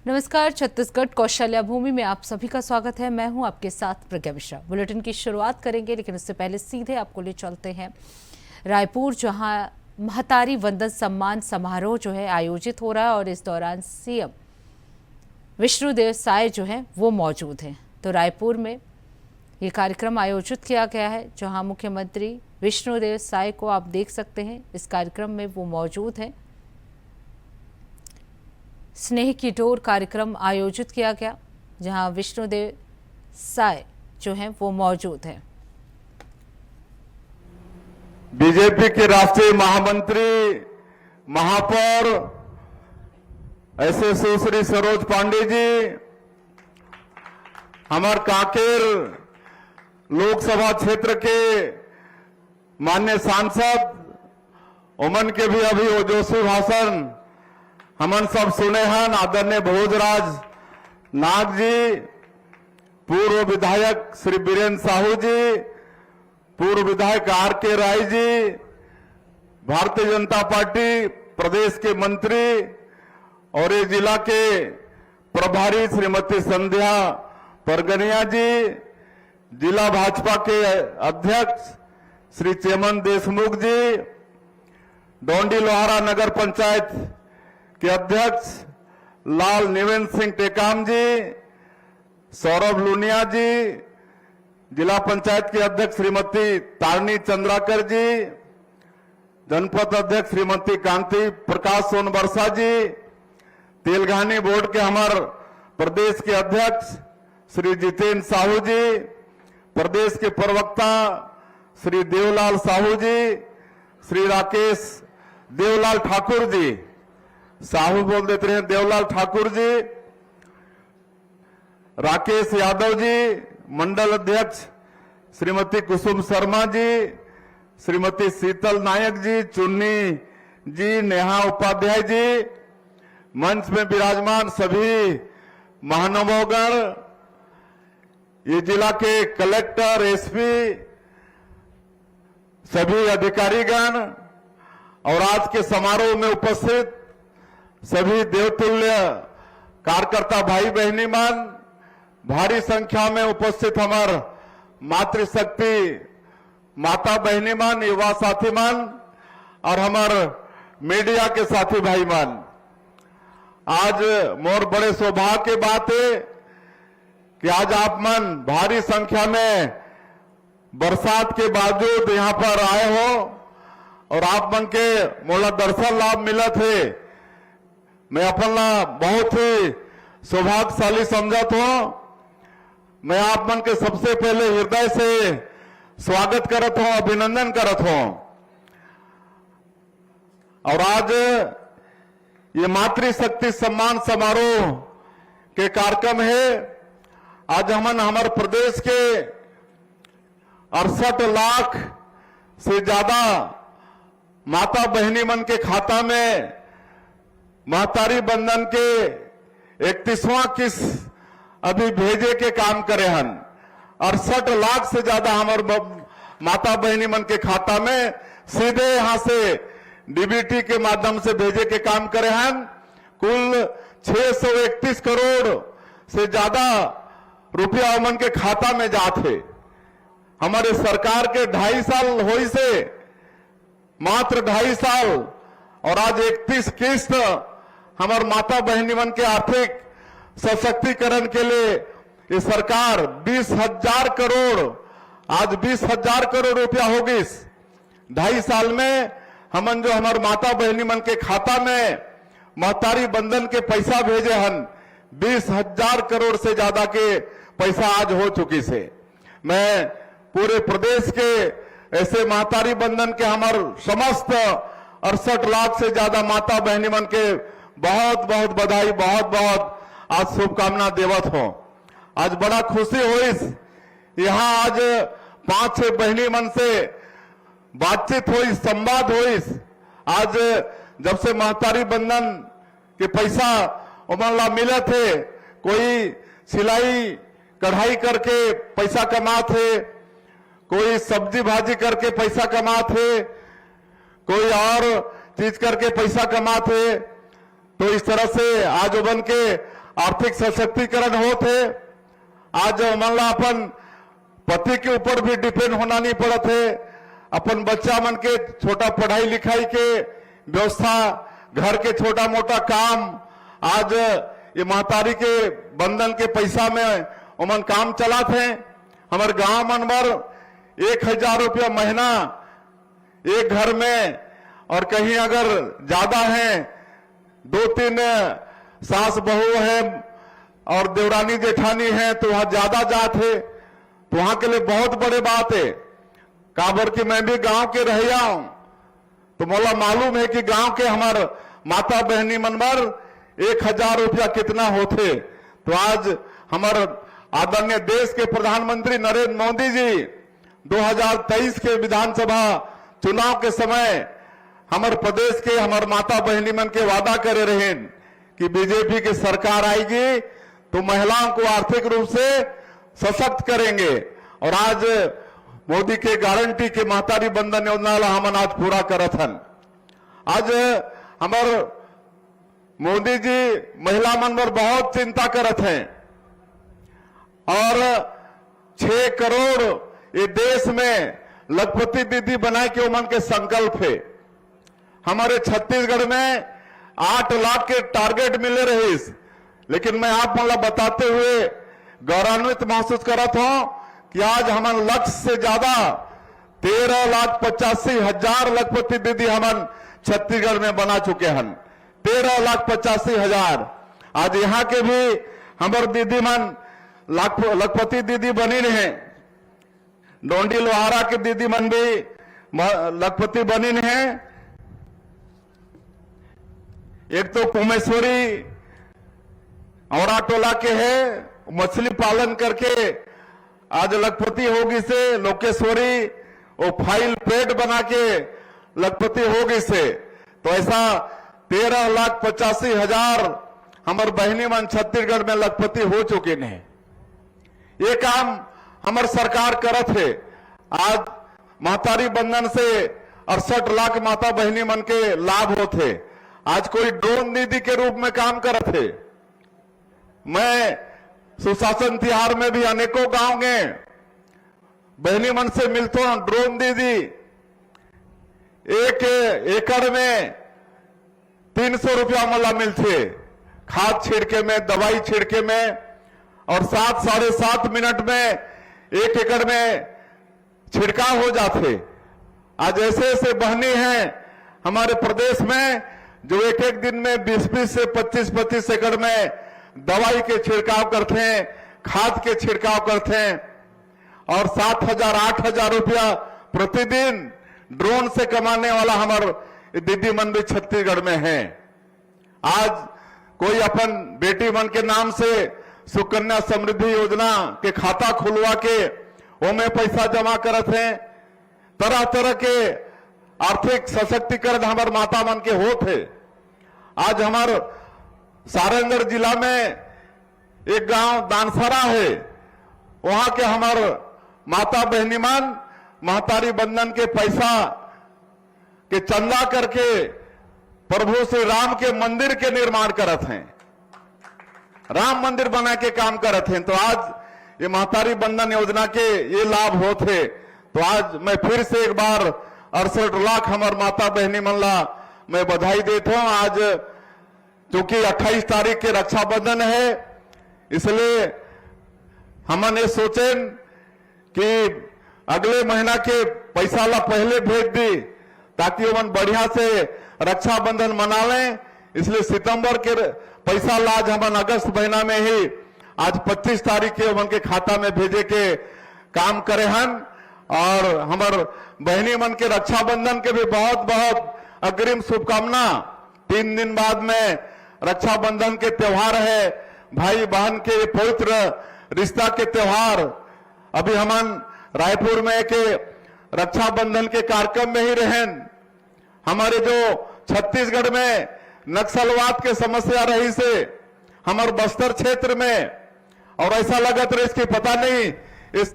नमस्कार, छत्तीसगढ़ कौशल्या भूमि में आप सभी का स्वागत है। मैं हूं आपके साथ प्रज्ञा मिश्रा। बुलेटिन की शुरुआत करेंगे, लेकिन उससे पहले सीधे आपको ले चलते हैं रायपुर, जहां महतारी वंदन सम्मान समारोह जो है आयोजित हो रहा है और इस दौरान सीएम विष्णुदेव साय जो है वो मौजूद हैं। तो रायपुर में ये कार्यक्रम आयोजित किया गया है, जहां मुख्यमंत्री विष्णुदेव साय को आप देख सकते हैं इस कार्यक्रम में वो मौजूद हैं। स्नेह की डोर कार्यक्रम आयोजित किया गया, जहां विष्णुदेव साय जो हैं वो मौजूद हैं। बीजेपी के राष्ट्रीय महामंत्री महापौर ऐसे सुश्री सरोज पांडे जी, हमारे कांकेर लोकसभा क्षेत्र के माननीय सांसद, उमन के भी अभी ओजस्वी भाषण हमन सब सुने हैं। आदरणीय भोजराज नाग जी, पूर्व विधायक श्री बीरेन्द्र साहू जी, पूर्व विधायक आर के राय जी, भारतीय जनता पार्टी प्रदेश के मंत्री और ये जिला के प्रभारी श्रीमती संध्या परगनिया जी, जिला भाजपा के अध्यक्ष श्री चेमन देशमुख जी, डोंडी लोहारा नगर पंचायत के अध्यक्ष लाल निवेंद्र सिंह टेकाम जी, सौरभ लुनिया जी, जिला पंचायत के अध्यक्ष श्रीमती तारणी चंद्राकर जी, जनपद अध्यक्ष श्रीमती कांति प्रकाश सोनबरसा जी, तेलघानी बोर्ड के हमारे प्रदेश के अध्यक्ष श्री जितेंद्र साहू जी, प्रदेश के प्रवक्ता श्री देवलाल साहू जी, श्री राकेश देवलाल ठाकुर जी, साहू बोल देते हैं, देवलाल ठाकुर जी, राकेश यादव जी, मंडल अध्यक्ष श्रीमती कुसुम शर्मा जी, श्रीमती शीतल नायक जी, चुन्नी जी, नेहा उपाध्याय जी, मंच में विराजमान सभी महानुभावगण, ये जिला के कलेक्टर, एसपी, सभी अधिकारीगण और आज के समारोह में उपस्थित सभी देवतुल्य कार्यकर्ता भाई बहनी मान, भारी संख्या में उपस्थित हमार मातृशक्ति माता बहनी मान, युवा साथी मान और हमार मीडिया के साथी भाई मान, आज मोर बड़े सौभाग्य की बात है कि आज आप मन भारी संख्या में बरसात के बावजूद यहां पर आए हो और आप मन के मोला दर्शन लाभ मिला थे। मैं अपना बहुत ही सौभाग्यशाली समझता हूं। मैं आप मन के सबसे पहले हृदय से स्वागत करत हूं, अभिनंदन करत हूं। और आज ये मातृशक्ति सम्मान समारोह के कार्यक्रम है। आज हमन हमारे प्रदेश के 68 लाख से ज्यादा माता बहनी मन के खाता में महतारी बंधन के 31वां किस्त अभी भेजे के काम करे हन। 68 लाख से ज्यादा हमारे माता बहनी मन के खाता में सीधे यहां से डीबीटी के माध्यम से भेजे के काम करे हन। कुल 631 करोड़ से ज्यादा रुपया उमन के खाता में जाते। हमारे सरकार के 2.5 साल होई से, मात्र 2.5 साल, और आज 31 किस्त हमारे माता बहनी मन के आर्थिक सशक्तिकरण के लिए ये सरकार 20,000 करोड़, आज 20,000 करोड़ रुपया होगी। 2.5 साल में हमन जो हमारे माता बहनी मन के खाता में महतारी बंधन के पैसा भेजे हन, 20,000 करोड़ से ज्यादा के पैसा आज हो चुकी से। मैं पूरे प्रदेश के ऐसे महतारी बंधन के हमारे समस्त 68 लाख से ज्यादा माता बहनी मन के बहुत बहुत बधाई, बहुत बहुत आज शुभकामना देवत हो। आज बड़ा खुशी हुई, यहाँ आज 5-6 बहनी मन से बातचीत हुई, संवाद हुई। आज जब से महतारी बंधन के पैसा उमन मिले थे, कोई सिलाई कढ़ाई करके पैसा कमाते, कोई सब्जी भाजी करके पैसा कमाते, कोई और चीज करके पैसा कमाते। तो इस तरह से आज बन के आर्थिक सशक्तिकरण हो थे। आज मन ला अपन पति के ऊपर भी डिपेंड होना नहीं पड़त है। अपन बच्चा मन के छोटा पढ़ाई लिखाई के व्यवस्था, घर के छोटा मोटा काम आज ये महतारी के बंधन के पैसा में उमन काम चलात है। हमारे गांव मन भर 1000 रुपया महीना एक घर में, और कहीं अगर ज्यादा है 2-3 सास बहू है और देवरानी जेठानी है तो वहां ज्यादा जात है, तो वहां के लिए बहुत बड़े बात है। काबर कि मैं भी गांव के रहिया हूं, तो मोला मालूम है कि गांव के हमार माता बहनी मन भर 1000 रुपया कितना होते। तो आज हमारे आदरणीय देश के प्रधानमंत्री नरेंद्र मोदी जी 2023 के विधानसभा चुनाव के समय हमारे प्रदेश के हमारे माता बहनी मन के वादा करे रहे कि बीजेपी की सरकार आएगी तो महिलाओं को आर्थिक रूप से सशक्त करेंगे। और आज मोदी के गारंटी के महतारी बंधन योजना ला हमन आज पूरा करत हन। आज हमारे मोदी जी महिला मन पर बहुत चिंता करत हैं, और 6 करोड़ ये देश में लखपति दीदी बनाए के उमन के संकल्प है। हमारे छत्तीसगढ़ में 8 लाख के टारगेट मिले रहे, लेकिन मैं आप मतलब बताते हुए गौरवान्वित महसूस करत हूं कि आज हमारे लक्ष्य से ज्यादा 13,85,000 लखपति दीदी हमन छत्तीसगढ़ में बना चुके हैं। 13,85,000। आज यहाँ के भी हमारे दीदी मन लखपति दीदी बनी रहे। डोंडी लोहारा के दीदी मन भी लखपति बनी है। एक तो कुमेश्वरी औरा टोला के है, मछली पालन करके आज लखपति होगी से। लोकेश्वरी वो फाइल पेट बना के लखपति होगी से। तो ऐसा 13,85,000 हमारे बहनी मन छत्तीसगढ़ में लखपति हो चुके हैं। ये काम हमार सरकार करत है। आज महतारी बंधन से 68 लाख माता बहनी मन के लाभ होते। आज कोई ड्रोन दीदी के रूप में काम करत है। मैं सुशासन तिहार में भी अनेकों गांव गए, बहनी मन से मिलता हूं। ड्रोन दीदी 1 एकड़ में 300 रुपया मला मिलते, खाद छिड़के में, दवाई छिड़के में, और 7 साढ़े 7 मिनट में 1 एकड़ में छिड़काव हो जाते। आज ऐसे ऐसे बहनी हैं हमारे प्रदेश में जो एक दिन में 20-20 से 25-25 एकड़ में दवाई के छिड़काव करते हैं, खाद के छिड़काव करते हैं, और 7,000-8,000 रुपया प्रतिदिन ड्रोन से कमाने वाला हमारे दीदी मन भी छत्तीसगढ़ में है। आज कोई अपन बेटी मन के नाम से सुकन्या समृद्धि योजना के खाता खुलवा के ओमे पैसा जमा करत हैं। तरह तरह के आर्थिक सशक्तिकरण हमारे माता मन के होत है। आज हमारे सारंगढ़ जिला में एक गांव दानसरा है, वहां के हमारे माता बहनी मन महतारी बंधन के पैसा के चंदा करके प्रभु श्री राम के मंदिर के निर्माण करत हैं, राम मंदिर बना के काम करत हैं। तो आज ये महतारी बंधन योजना के ये लाभ होते। तो आज मैं फिर से एक बार 68 लाख हमारे माता बहनी मन ला मैं बधाई देता हूं। आज क्योंकि 28 तारीख के रक्षाबंधन है, इसलिए हमने सोचे कि अगले महीना के पैसा ला पहले भेज दी ताकि वो बढ़िया से रक्षाबंधन मना लें। इसलिए सितंबर के पैसा ला आज हम अगस्त महीना में ही आज 25 तारीख के उनके खाता में भेजे के काम करे हन। और हमारे बहनी मन के रक्षाबंधन के भी बहुत बहुत अग्रिम शुभकामना। 3 दिन बाद में रक्षाबंधन के त्योहार है, भाई बहन के पवित्र रिश्ता के त्योहार। अभी हम रायपुर में के रक्षाबंधन के कार्यक्रम में ही रहें। हमारे जो छत्तीसगढ़ में नक्सलवाद के समस्या रही से हमारे बस्तर क्षेत्र में, और ऐसा लगत रही इसकी पता नहीं। इस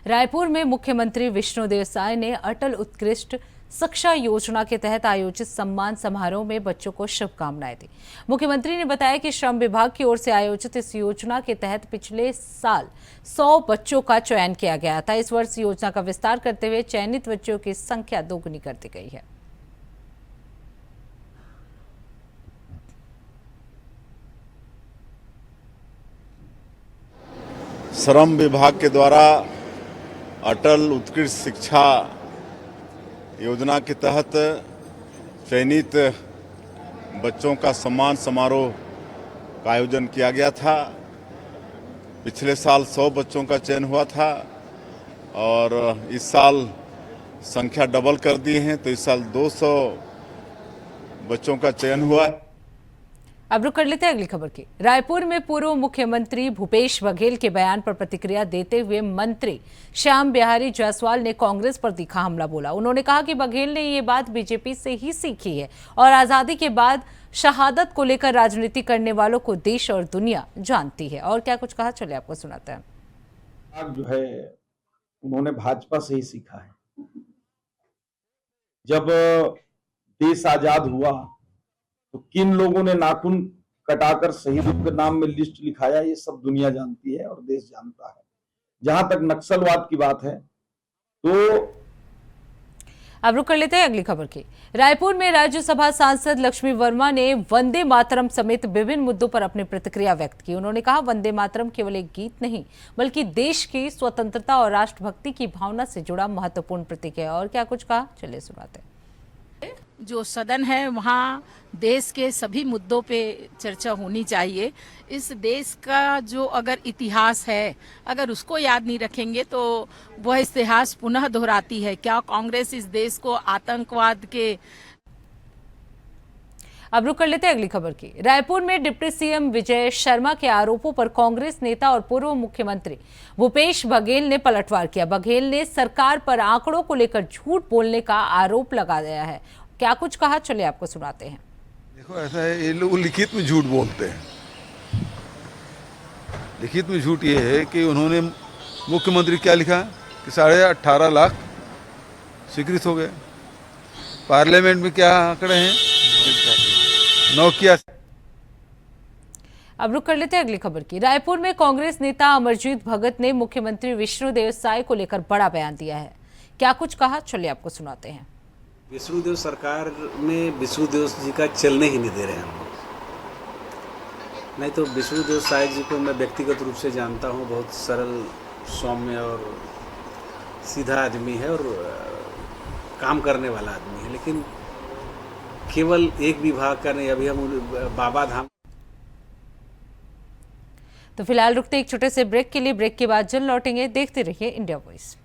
रायपुर में मुख्यमंत्री विष्णुदेव साय ने अटल उत्कृष्ट शिक्षा योजना के तहत आयोजित सम्मान समारोह में बच्चों को शुभकामनाएं दी। मुख्यमंत्री ने बताया कि श्रम विभाग की ओर से आयोजित इस योजना के तहत पिछले साल 100 बच्चों का चयन किया गया था। इस वर्ष योजना का विस्तार करते हुए चयनित बच्चों की संख्या दोगुनी कर दी गई है। श्रम विभाग के द्वारा अटल उत्कृष्ट शिक्षा योजना के तहत चयनित बच्चों का सम्मान समारोह का आयोजन किया गया था। पिछले साल 100 बच्चों का चयन हुआ था और इस साल संख्या डबल कर दी है, तो इस साल 200 बच्चों का चयन हुआ है। अब रुक कर लेते हैं अगली खबर की। रायपुर में पूर्व मुख्यमंत्री भूपेश बघेल के बयान पर प्रतिक्रिया देते हुए मंत्री श्याम बिहारी जायसवाल ने कांग्रेस पर तीखा हमला बोला। उन्होंने कहा कि बघेल ने ये बात बीजेपी से ही सीखी है और आजादी के बाद शहादत को लेकर राजनीति करने वालों को देश और दुनिया जानती है। और क्या कुछ कहा, चलिए आपको सुनाते हैं। जो है उन्होंने भाजपा से ही सीखा है। जब देश आजाद हुआ तो किन लोगों ने नाखून कटाकर शहीदों के नाम में लिस्ट लिखाया, ये सब दुनिया जानती है और देश जानता है। जहां तक नक्सलवाद की बात है तो अब रुक कर लेते हैं अगली खबर की। रायपुर में राज्यसभा सांसद लक्ष्मी वर्मा ने वंदे मातरम समेत विभिन्न मुद्दों पर अपनी प्रतिक्रिया व्यक्त की। उन्होंने कहा, वंदे मातरम केवल एक गीत नहीं बल्कि देश की स्वतंत्रता और राष्ट्रभक्ति की भावना से जुड़ा महत्वपूर्ण प्रतीक है। और क्या कुछ कहा, चलिए सुनाते हैं। जो सदन है वहाँ देश के सभी मुद्दों पे चर्चा होनी चाहिए। इस देश का जो अगर इतिहास है, अगर उसको याद नहीं रखेंगे तो वह इतिहास पुनः दोहराती है। क्या कांग्रेस इस देश को आतंकवाद के। अब रुक कर लेते हैं अगली खबर की। रायपुर में डिप्टी सीएम विजय शर्मा के आरोपों पर कांग्रेस नेता और पूर्व मुख्यमंत्री भूपेश बघेल ने पलटवार किया। बघेल ने सरकार पर आंकड़ों को लेकर झूठ बोलने का आरोप लगाया है। क्या कुछ कहा, चलिए आपको सुनाते हैं। देखो ऐसा है, ये लोग लिखित में झूठ बोलते हैं। लिखित में झूठ ये है कि उन्होंने मुख्यमंत्री क्या लिखा कि 18.5 लाख स्वीकृत हो गए। पार्लियामेंट में क्या आंकड़े हैं, 981। अब रुक कर लेते हैं अगली खबर की। रायपुर में कांग्रेस नेता अमरजीत भगत ने मुख्यमंत्री विष्णुदेव साय को लेकर बड़ा बयान दिया है। क्या कुछ कहा, चलिए आपको सुनाते हैं। विष्णुदेव सरकार में विष्णुदेव जी का चलने ही नहीं दे रहे हैं हम लोग। नहीं तो विष्णुदेव साय जी को मैं व्यक्तिगत रूप से जानता हूँ, बहुत सरल, सौम्य और सीधा आदमी है और काम करने वाला आदमी है। लेकिन केवल एक विभाग का नहीं, अभी हम बाबा धाम। तो फिलहाल रुकते एक छोटे से ब्रेक के लिए। ब्रेक के बाद जल्द लौटेंगे। देखते रहिए इंडिया वॉइस।